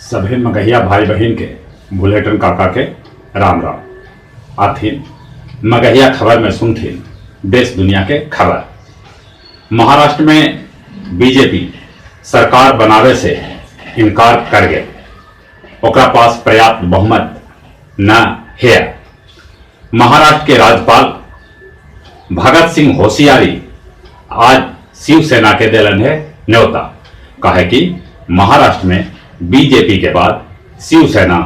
सभी मगहिया भाई बहन के बुलेटिन काका के राम राम। आथिन मगहिया खबर में सुनथिन देश दुनिया के खबर। महाराष्ट्र में बीजेपी सरकार बनावे से इनकार कर गए, ओकरा पास पर्याप्त बहुमत न है। महाराष्ट्र के राज्यपाल भगत सिंह होशियारी आज शिवसेना के दिलन है न्योता। कहे कि महाराष्ट्र में बीजेपी के बाद शिवसेना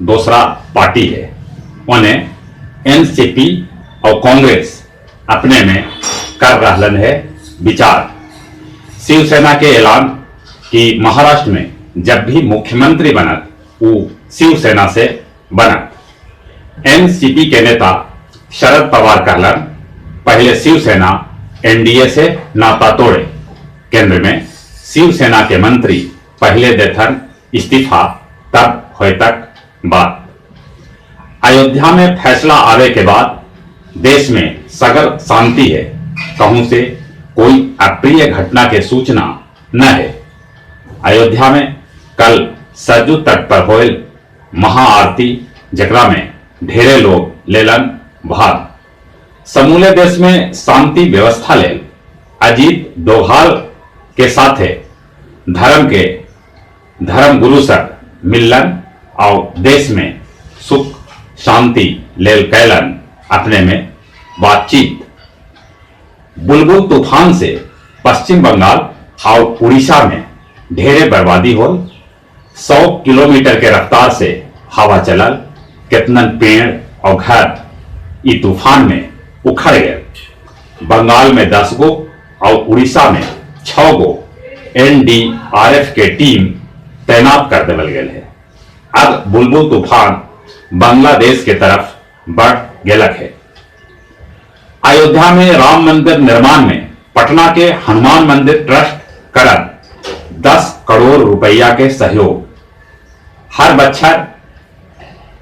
दूसरा पार्टी है। उन्हें एनसीपी और कांग्रेस अपने में कर रहलन है विचार। शिवसेना के ऐलान कि महाराष्ट्र में जब भी मुख्यमंत्री बनत वो शिवसेना से बनत। एनसीपी के नेता शरद पवार कहलन पहले शिवसेना एनडीए से नाता तोड़े। केंद्र में शिवसेना के मंत्री पहले देथन इस्तीफा तब होए तक बात। अयोध्या में फैसला आवे के बाद देश में सगर शांति है। कहूं से कोई अप्रिय घटना के सूचना न है। अयोध्या में कल सरजू तट पर होल महाआरती जकरा में ढेरे लोग लेलन भाग। समूले देश में शांति व्यवस्था ले अजीत डोभाल के साथे धर्म गुरु सर मिलन और देश में सुख शांति लेल कैलन अपने में बातचीत। बुलबुल तूफान से पश्चिम बंगाल और उड़ीसा में ढेरे बर्बादी हो। 100 किलोमीटर के रफ्तार से हवा चलल, कितनन पेड़ और घर ई तूफान में उखड़ गए। बंगाल में 10 गो और उड़ीसा में 6 गो एनडीआरएफ के टीम तैनात कर देवल गए है। अब बुलबुल तूफान बांग्लादेश के तरफ बढ़ गेलक है। अयोध्या में राम मंदिर निर्माण में पटना के हनुमान मंदिर ट्रस्ट करत 10 करोड़ रुपया के सहयोग। हर बच्चर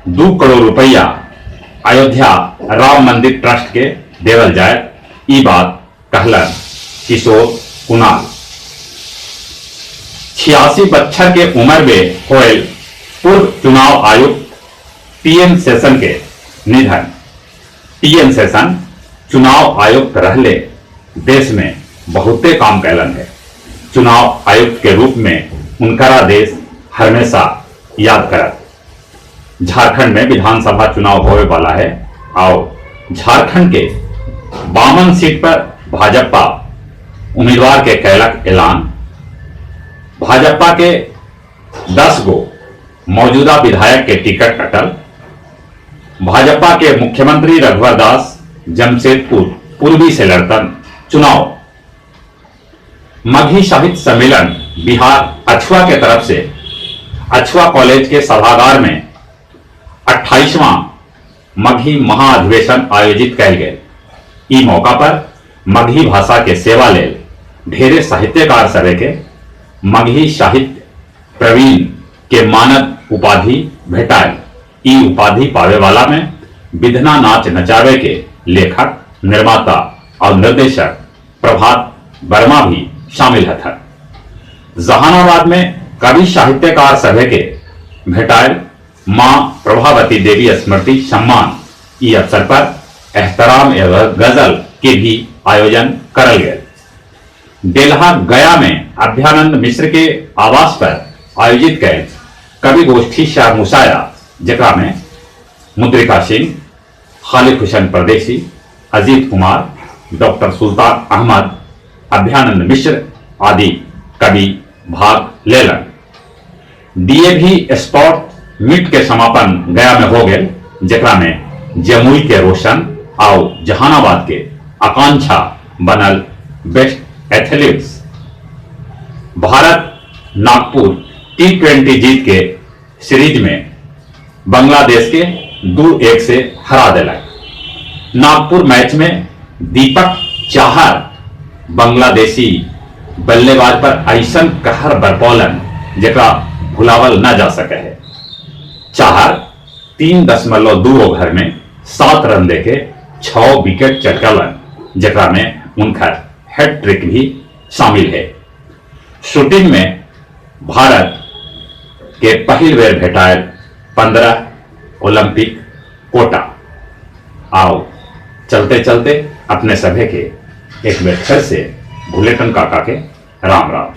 2 करोड़ रुपया अयोध्या राम मंदिर ट्रस्ट के देवल जाए। ई बात कहलन किशोर कुणाल। 86 बच्चर के उम्र में होल पूर्व चुनाव आयुक्त टीएन सेशन के निधन। टीएन सेशन चुनाव आयुक्त रहले देश में बहुते काम कैलन है। चुनाव आयुक्त के रूप में उनका देश हमेशा याद करत। झारखंड में विधानसभा चुनाव होने वाला है और झारखंड के 52 सीट पर भाजपा उम्मीदवार के कैलक ऐलान। भाजपा के 10 गो मौजूदा विधायक के टिकट कटल। भाजपा के मुख्यमंत्री रघुवर दास जमशेदपुर पूर्वी से लड़तन चुनाव। मगही साहित्य सम्मेलन बिहार अछुआ के तरफ से अछुआ कॉलेज के सभागार में 28वां मगही महाअधिवेशन आयोजित कैल गए। ई मौका पर मगही भाषा के सेवा लेल ढेरे साहित्यकार सभे के मगही साहित्य प्रवीण के मानद उपाधि भेटायल। ई उपाधि पावे वाला में विधना नाच नचावे के लेखक, निर्माता और निर्देशक प्रभात वर्मा भी शामिल हथन। जहानाबाद में कवि साहित्यकार सभे के भेटायल मां प्रभावती देवी स्मृति सम्मान। ई अवसर पर एहतराम एवं गजल के भी आयोजन करल गए। डेल्हा गया में अभ्यानंद मिश्र के आवास पर आयोजित कैल कवि गोष्ठी शाह मुशायरा जकरा में मुद्रिका सिंह, खालिद हुसैन परदेसी, अजीत कुमार, डॉक्टर सुल्तान अहमद, अभ्यानंद मिश्र आदि कवि भाग लेलन। डीएवी स्पोर्ट मीट के समापन गया में हो गए जकरा में जमुई के रोशन और जहानाबाद के आकांक्षा बनल best athletes. Bharat Nagpur T20 जीत के सीरीज में बांग्लादेश के 2-1 से हरा दिलक। नागपुर मैच में दीपक चाहर बांग्लादेशी बल्लेबाज पर ऐसन कहर बरपौलन जकरा भुलावल न जा सके है। चाहर 3.2 ओवर में 7 रन देके 6 विकेट चटकलन जकरा में उनका हैट्रिक भी शामिल है। शूटिंग में भारत के पहिल बेर भेटायल 15 ओलंपिक कोटा। आओ चलते चलते अपने सभे के एक बेर फिर से बुलेटिन काका के राम राम।